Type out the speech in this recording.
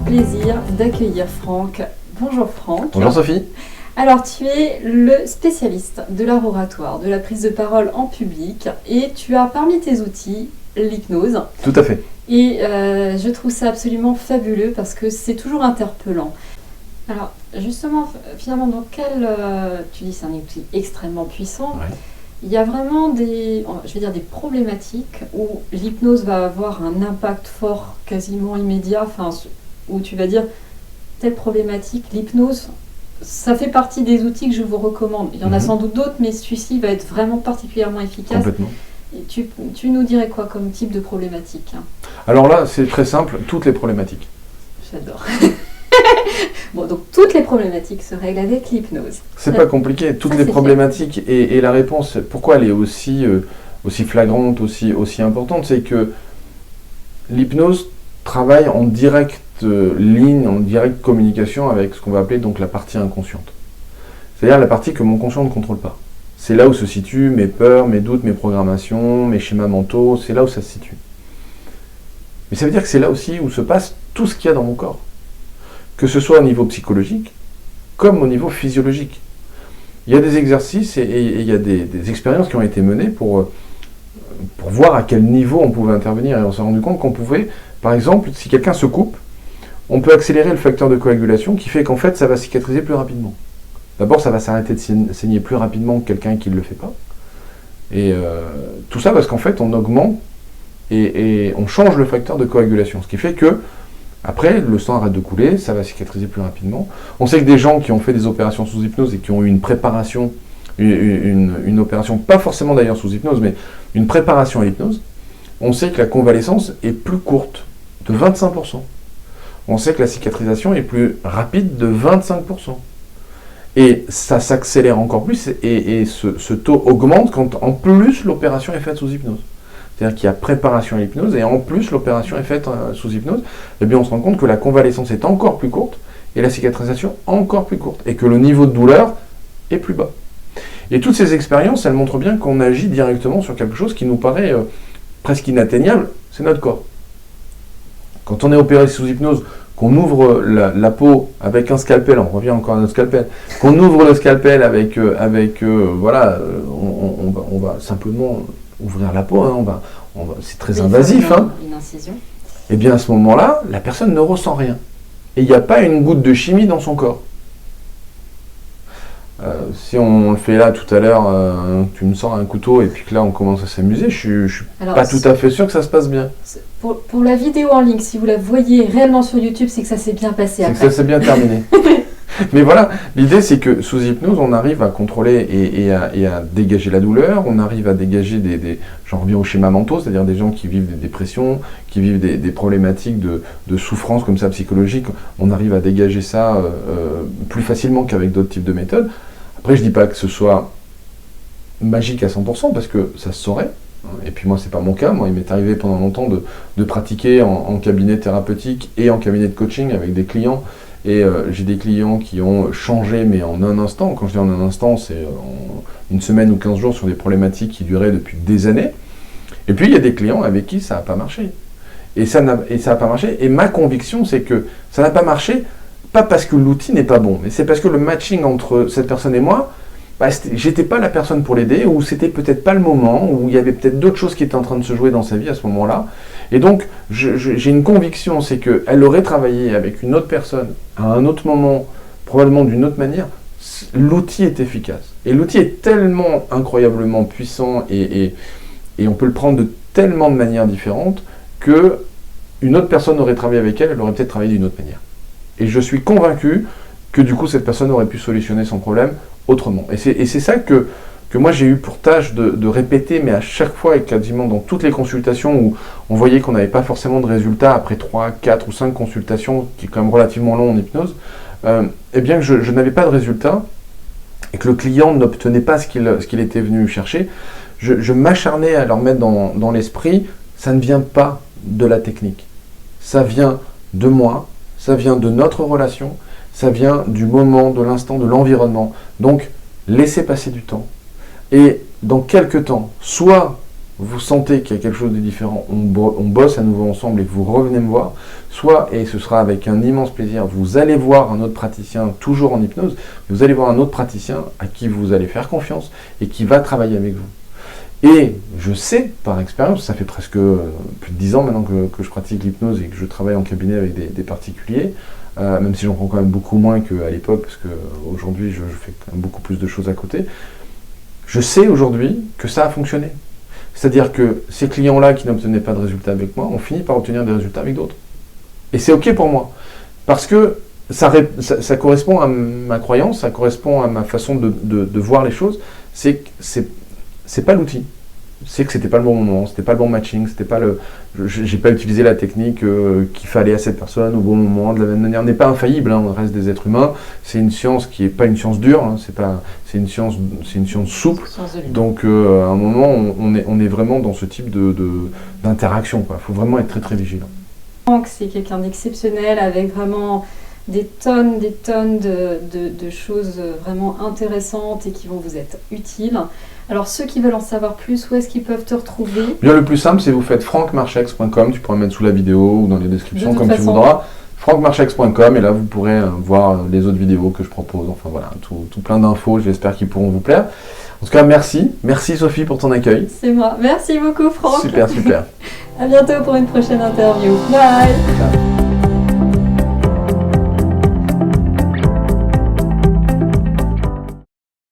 plaisir d'accueillir Franck. Bonjour Franck. Bonjour Sophie. Alors tu es le spécialiste de l'art oratoire, de la prise de parole en public et tu as parmi tes outils l'hypnose. Tout à fait. Et je trouve ça absolument fabuleux parce que c'est toujours interpellant. Alors justement, finalement, dans tu dis c'est un outil extrêmement puissant. Ouais. Il y a vraiment des problématiques où l'hypnose va avoir un impact fort, quasiment immédiat, où tu vas dire telle problématique, l'hypnose, ça fait partie des outils que je vous recommande. Il y en a sans doute d'autres, mais celui-ci va être vraiment particulièrement efficace. Complètement. Et tu nous dirais quoi comme type de problématique? Alors là, c'est très simple, toutes les problématiques. J'adore. Bon, donc toutes les problématiques se règlent avec l'hypnose. C'est pas compliqué, toutes les problématiques et la réponse, pourquoi elle est aussi flagrante, aussi importante, c'est que l'hypnose travaille en directe ligne, en directe communication avec ce qu'on va appeler donc la partie inconsciente. C'est-à-dire la partie que mon conscient ne contrôle pas. C'est là où se situent mes peurs, mes doutes, mes programmations, mes schémas mentaux, c'est là où ça se situe. Mais ça veut dire que c'est là aussi où se passe tout ce qu'il y a dans mon corps. Que ce soit au niveau psychologique, comme au niveau physiologique. Il y a des exercices et il y a des expériences qui ont été menées pour voir à quel niveau on pouvait intervenir. Et on s'est rendu compte qu'on pouvait, par exemple, si quelqu'un se coupe, on peut accélérer le facteur de coagulation qui fait qu'en fait, ça va cicatriser plus rapidement. D'abord, ça va s'arrêter de saigner plus rapidement que quelqu'un qui ne le fait pas. Et tout ça parce qu'en fait, on augmente et on change le facteur de coagulation. Ce qui fait que après, le sang arrête de couler, ça va cicatriser plus rapidement. On sait que des gens qui ont fait des opérations sous hypnose et qui ont eu une préparation, une opération, pas forcément d'ailleurs sous hypnose, mais une préparation à l'hypnose, on sait que la convalescence est plus courte, de 25%. On sait que la cicatrisation est plus rapide, de 25%. Et ça s'accélère encore plus, et ce taux augmente quand en plus l'opération est faite sous hypnose. C'est-à-dire qu'il y a préparation à l'hypnose, et en plus l'opération est faite sous hypnose, eh bien on se rend compte que la convalescence est encore plus courte, et la cicatrisation encore plus courte, et que le niveau de douleur est plus bas. Et toutes ces expériences, elles montrent bien qu'on agit directement sur quelque chose qui nous paraît presque inatteignable, c'est notre corps. Quand on est opéré sous hypnose, qu'on ouvre la peau avec un scalpel, on revient encore à notre scalpel, qu'on ouvre le scalpel on va simplement ouvrir la peau, c'est très invasif. Une incision. Et bien à ce moment-là, la personne ne ressent rien. Et il n'y a pas une goutte de chimie dans son corps. Si on le fait là tout à l'heure, tu me sors un couteau et puis que là on commence à s'amuser, je suis pas tout à fait sûr que ça se passe bien. Pour la vidéo en ligne, si vous la voyez réellement sur YouTube, c'est que ça s'est bien passé après. C'est que ça s'est bien terminé. Mais voilà, l'idée c'est que sous hypnose, on arrive à contrôler et à dégager la douleur, on arrive à dégager j'en reviens aux schémas mentaux, c'est-à-dire des gens qui vivent des dépressions, qui vivent des problématiques de souffrance comme ça psychologique, on arrive à dégager ça plus facilement qu'avec d'autres types de méthodes. Après, je dis pas que ce soit magique à 100%, parce que ça se saurait. Et puis moi, c'est pas mon cas. Moi, il m'est arrivé pendant longtemps de pratiquer en cabinet thérapeutique et en cabinet de coaching avec des clients. Et j'ai des clients qui ont changé, mais en un instant. Quand je dis en un instant, c'est en une semaine ou 15 jours sur des problématiques qui duraient depuis des années. Et puis, il y a des clients avec qui ça n'a pas marché. Et ça n'a pas marché. Et ma conviction, c'est que ça n'a pas marché, pas parce que l'outil n'est pas bon, mais c'est parce que le matching entre cette personne et moi, j'étais pas la personne pour l'aider, ou c'était peut-être pas le moment, ou il y avait peut-être d'autres choses qui étaient en train de se jouer dans sa vie à ce moment-là. Et donc, j'ai une conviction, c'est qu'elle aurait travaillé avec une autre personne, à un autre moment, probablement d'une autre manière, l'outil est efficace. Et l'outil est tellement incroyablement puissant, et on peut le prendre de tellement de manières différentes, que une autre personne aurait travaillé avec elle aurait peut-être travaillé d'une autre manière. Et je suis convaincu que du coup, cette personne aurait pu solutionner son problème autrement. Et c'est ça que moi j'ai eu pour tâche de répéter, mais à chaque fois et quasiment dans toutes les consultations où on voyait qu'on n'avait pas forcément de résultats après 3, 4 ou 5 consultations, qui est quand même relativement long en hypnose, et bien que je n'avais pas de résultats et que le client n'obtenait pas ce qu'il était venu chercher, je m'acharnais à leur mettre dans l'esprit, ça ne vient pas de la technique, ça vient de moi, ça vient de notre relation, ça vient du moment, de l'instant, de l'environnement. Donc, laissez passer du temps. Et dans quelques temps, soit vous sentez qu'il y a quelque chose de différent, on bosse à nouveau ensemble et vous revenez me voir, soit, et ce sera avec un immense plaisir, vous allez voir un autre praticien, toujours en hypnose, vous allez voir un autre praticien à qui vous allez faire confiance et qui va travailler avec vous. Et je sais, par expérience, ça fait presque plus de 10 ans maintenant que je pratique l'hypnose et que je travaille en cabinet avec des particuliers, même si j'en prends quand même beaucoup moins qu'à l'époque, parce qu'aujourd'hui je fais quand même beaucoup plus de choses à côté. Je sais aujourd'hui que ça a fonctionné. C'est-à-dire que ces clients-là qui n'obtenaient pas de résultats avec moi ont fini par obtenir des résultats avec d'autres. Et c'est OK pour moi. Parce que ça correspond à ma croyance, ça correspond à ma façon de voir les choses. C'est pas l'outil. C'est que c'était pas le bon moment, c'était pas le bon matching, j'ai pas utilisé la technique qu'il fallait à cette personne au bon moment. De la même manière, on n'est pas infaillible, hein, on reste des êtres humains. C'est une science qui est pas une science dure, hein, c'est une science souple. Donc à un moment, on est vraiment dans ce type d'interaction. Il faut vraiment être très très vigilant. C'est quelqu'un d'exceptionnel avec vraiment des tonnes de choses vraiment intéressantes et qui vont vous être utiles. Alors ceux qui veulent en savoir plus, où est-ce qu'ils peuvent te retrouver? Bien, le plus simple, c'est vous faites francmarchex.com, tu pourras mettre sous la vidéo ou dans les descriptions comme tu voudras. francmarchex.com et là vous pourrez voir les autres vidéos que je propose. Enfin voilà, tout plein d'infos, j'espère qu'ils pourront vous plaire. En tout cas, merci Sophie pour ton accueil. C'est moi, merci beaucoup Franck. Super. À bientôt pour une prochaine interview. Bye. Ciao.